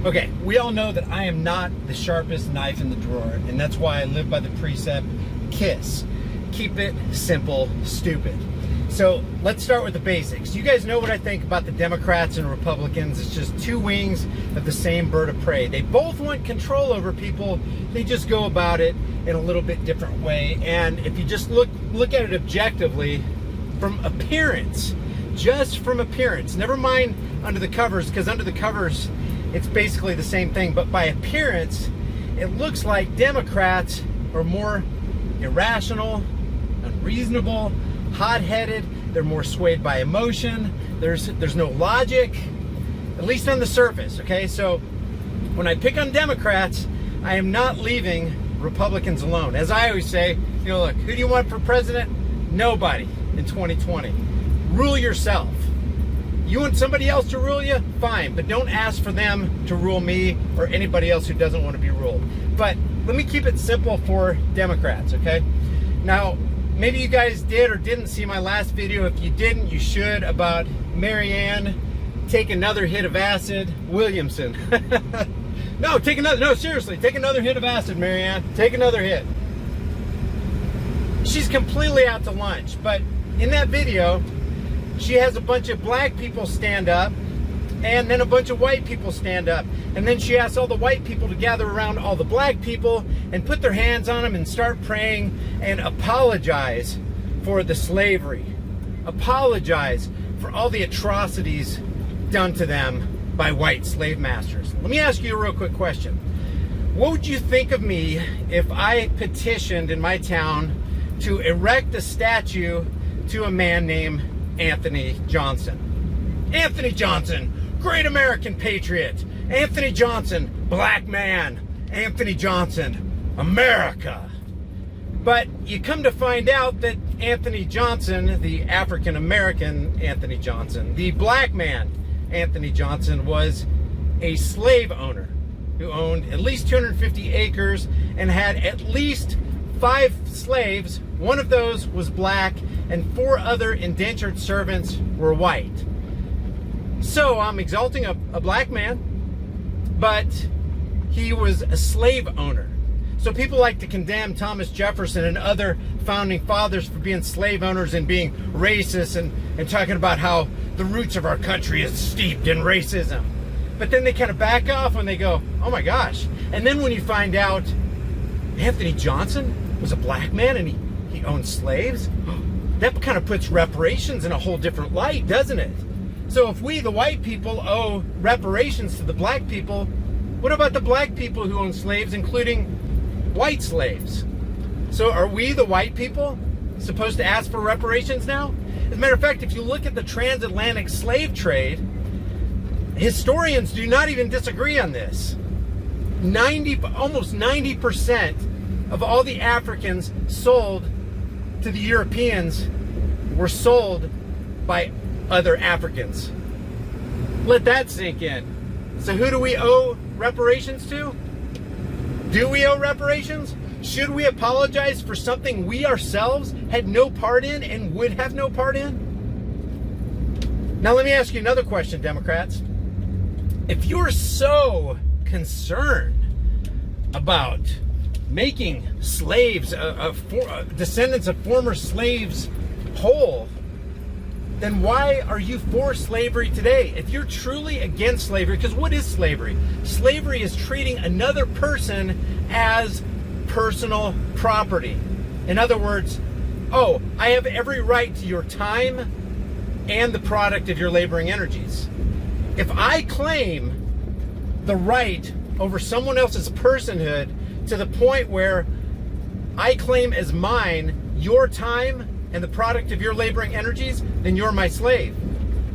Okay, we all know that I am not the sharpest knife in the drawer, and that's why I live by the precept, KISS. Keep it simple, stupid. So let's start with the basics. You guys know what I think about the Democrats and Republicans. It's just two wings of the same bird of prey. They both want control over people. They just go about it in a little bit different way. And if you just look at it objectively, from appearance, just from appearance, never mind under the covers, because under the covers, it's basically the same thing, but by appearance, it looks like Democrats are more irrational, unreasonable, hot-headed. They're more swayed by emotion. There's no logic, at least on the surface, okay? So when I pick on Democrats, I am not leaving Republicans alone. As I always say, look, who do you want for president? Nobody in 2020. Rule yourself. You want somebody else to rule you? Fine, but don't ask for them to rule me or anybody else who doesn't want to be ruled. But let me keep it simple for Democrats, okay? Now, maybe you guys did or didn't see my last video. If you didn't, you should, about Marianne take another hit of acid. Williamson. No, seriously, take another hit of acid, Marianne. Take another hit. She's completely out to lunch, but in that video, she has a bunch of black people stand up and then a bunch of white people stand up. And then she asks all the white people to gather around all the black people and put their hands on them and start praying and apologize for the slavery. Apologize for all the atrocities done to them by white slave masters. Let me ask you a real quick question. What would you think of me if I petitioned in my town to erect a statue to a man named Anthony Johnson? Anthony Johnson, great American patriot. Anthony Johnson, black man. Anthony Johnson, America. But you come to find out that Anthony Johnson, the African American Anthony Johnson, the black man Anthony Johnson, was a slave owner who owned at least 250 acres and had at least 5 slaves. One of those was black, and 4 other indentured servants were white. So I'm exalting a black man, but he was a slave owner. So people like to condemn Thomas Jefferson and other founding fathers for being slave owners and being racist and talking about how the roots of our country is steeped in racism. But then they kind of back off when they go, oh my gosh. And then when you find out Anthony Johnson was a black man and he owned slaves, that kind of puts reparations in a whole different light, doesn't it? So if we, the white people, owe reparations to the black people, what about the black people who own slaves, including white slaves? So are we, the white people, supposed to ask for reparations now? As a matter of fact, if you look at the transatlantic slave trade, historians do not even disagree on this. Almost 90% of all the Africans sold to the Europeans were sold by other Africans. Let that sink in. So who do we owe reparations to? Do we owe reparations? Should we apologize for something we ourselves had no part in and would have no part in? Now let me ask you another question, Democrats. If you're so concerned about making slaves, descendants of former slaves, whole, then why are you for slavery today? If you're truly against slavery, because what is slavery? Slavery is treating another person as personal property. In other words, oh, I have every right to your time and the product of your laboring energies. If I claim the right over someone else's personhood to the point where I claim as mine your time and the product of your laboring energies, then you're my slave.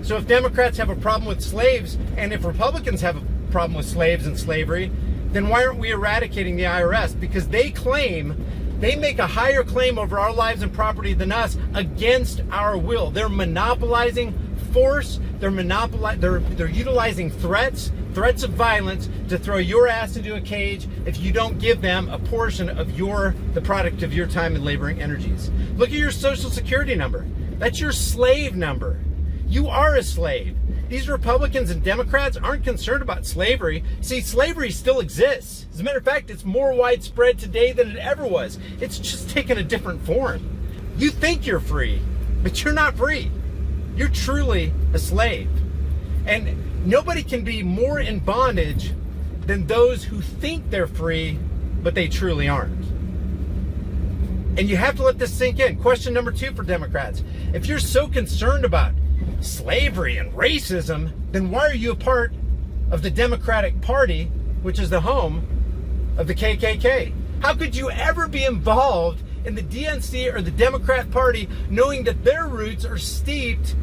So if Democrats have a problem with slaves, and if Republicans have a problem with slaves and slavery, then why aren't we eradicating the IRS? Because they make a higher claim over our lives and property than us against our will. They're monopolizing force. They're utilizing threats of violence to throw your ass into a cage if you don't give them a portion of the product of your time and laboring energies. Look at your Social Security number. That's your slave number. You are a slave. These Republicans and Democrats aren't concerned about slavery. See, slavery still exists. As a matter of fact, it's more widespread today than it ever was. It's just taken a different form. You think you're free, but you're not free. You're truly a slave. And nobody can be more in bondage than those who think they're free, but they truly aren't. And you have to let this sink in. Question number 2 for Democrats. If you're so concerned about slavery and racism, then why are you a part of the Democratic Party, which is the home of the KKK? How could you ever be involved in the DNC or the Democrat Party knowing that their roots are steeped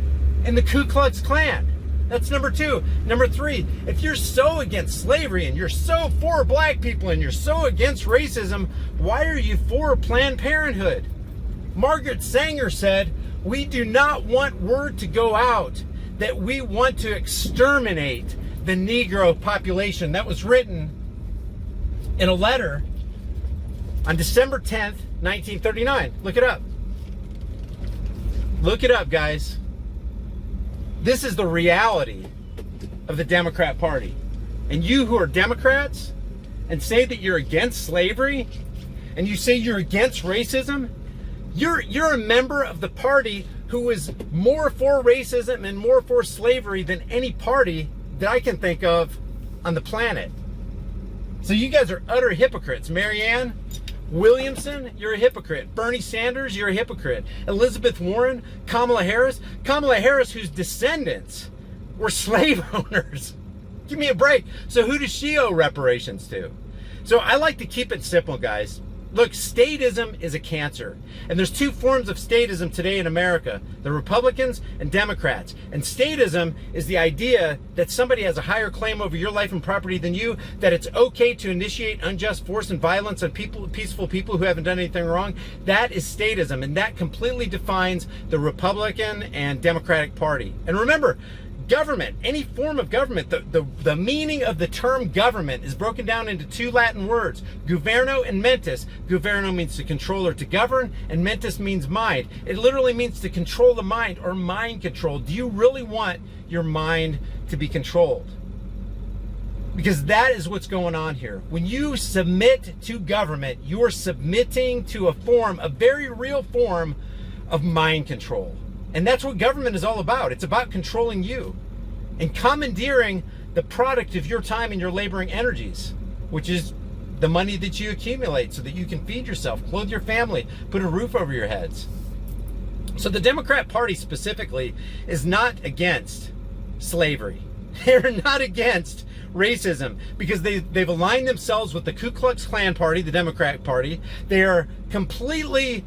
in the Ku Klux Klan? That's number 2. Number 3, if you're so against slavery and you're so for black people and you're so against racism, why are you for Planned Parenthood? Margaret Sanger said, "We do not want word to go out that we want to exterminate the Negro population." That was written in a letter on December 10th, 1939. Look it up. Look it up, guys. This is the reality of the Democrat Party. And you who are Democrats and say that you're against slavery and you say you're against racism, you're a member of the party who is more for racism and more for slavery than any party that I can think of on the planet. So you guys are utter hypocrites. Marianne Williamson, you're a hypocrite. Bernie Sanders, you're a hypocrite. Elizabeth Warren, Kamala Harris, whose descendants were slave owners. Give me a break. So who does she owe reparations to? So I like to keep it simple, guys. Look, statism is a cancer. And there's 2 forms of statism today in America, the Republicans and Democrats. And statism is the idea that somebody has a higher claim over your life and property than you, that it's okay to initiate unjust force and violence on peaceful people who haven't done anything wrong. That is statism, and that completely defines the Republican and Democratic Party. And remember, government, any form of government, the meaning of the term government is broken down into 2 Latin words, governo and mentis. Governo means to control or to govern, and mentis means mind. It literally means to control the mind or mind control. Do you really want your mind to be controlled? Because that is what's going on here. When you submit to government, you are submitting to a very real form of mind control. And that's what government is all about. It's about controlling you and commandeering the product of your time and your laboring energies, which is the money that you accumulate so that you can feed yourself, clothe your family, put a roof over your heads. So the Democrat Party specifically is not against slavery. They're not against racism because they've aligned themselves with the Ku Klux Klan Party, the Democrat Party. They are completely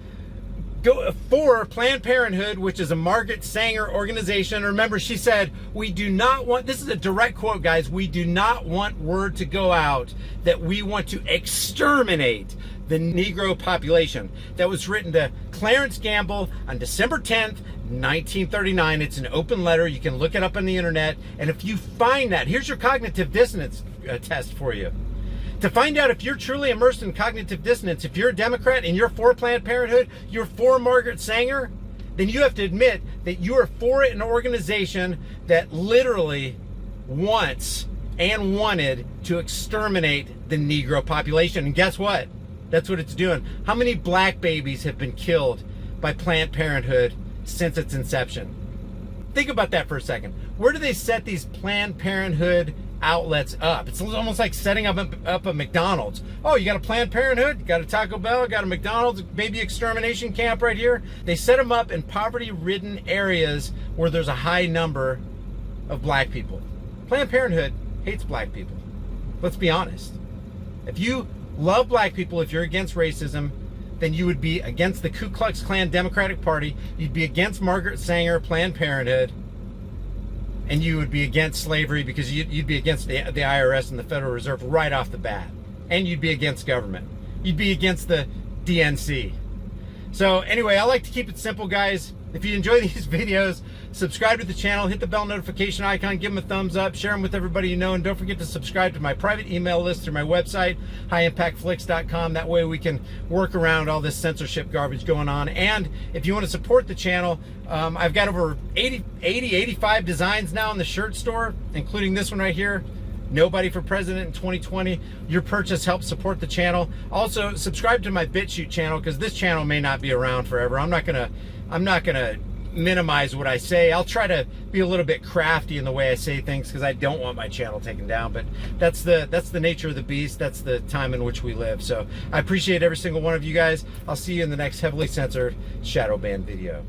for Planned Parenthood, which is a Margaret Sanger organization. Remember, she said, "We do not want," this is a direct quote, guys, "we do not want word to go out that we want to exterminate the Negro population." That was written to Clarence Gamble on December 10th, 1939. It's an open letter. You can look it up on the internet. And if you find that, here's your cognitive dissonance test for you. To find out if you're truly immersed in cognitive dissonance, if you're a Democrat and you're for Planned Parenthood, you're for Margaret Sanger, then you have to admit that you are for an organization that literally wants and wanted to exterminate the Negro population. And guess what? That's what it's doing. How many black babies have been killed by Planned Parenthood since its inception? Think about that for a second. Where do they set these Planned Parenthood outlets up? It's almost like setting up a McDonald's. Oh, you got a Planned Parenthood, you got a Taco Bell, got a McDonald's baby extermination camp right here. They set them up in poverty-ridden areas where there's a high number of black people. Planned Parenthood hates black people. Let's be honest. If you love black people, if you're against racism, then you would be against the Ku Klux Klan Democratic Party, you'd be against Margaret Sanger, Planned Parenthood, and you would be against slavery because you'd be against the IRS and the Federal Reserve right off the bat. And you'd be against government. You'd be against the DNC. So anyway, I like to keep it simple, guys. If you enjoy these videos, subscribe to the channel, hit the bell notification icon, give them a thumbs up, share them with everybody you know, and don't forget to subscribe to my private email list through my website, highimpactflix.com. That way we can work around all this censorship garbage going on. And if you want to support the channel, I've got over 85 designs now in the shirt store, including this one right here. Nobody for President in 2020. Your purchase helps support the channel. Also, subscribe to my BitChute channel, because this channel may not be around forever. I'm not gonna minimize what I say. I'll try to be a little bit crafty in the way I say things, because I don't want my channel taken down. But that's the nature of the beast. That's the time in which we live. So I appreciate every single one of you guys. I'll see you in the next heavily censored shadow ban video.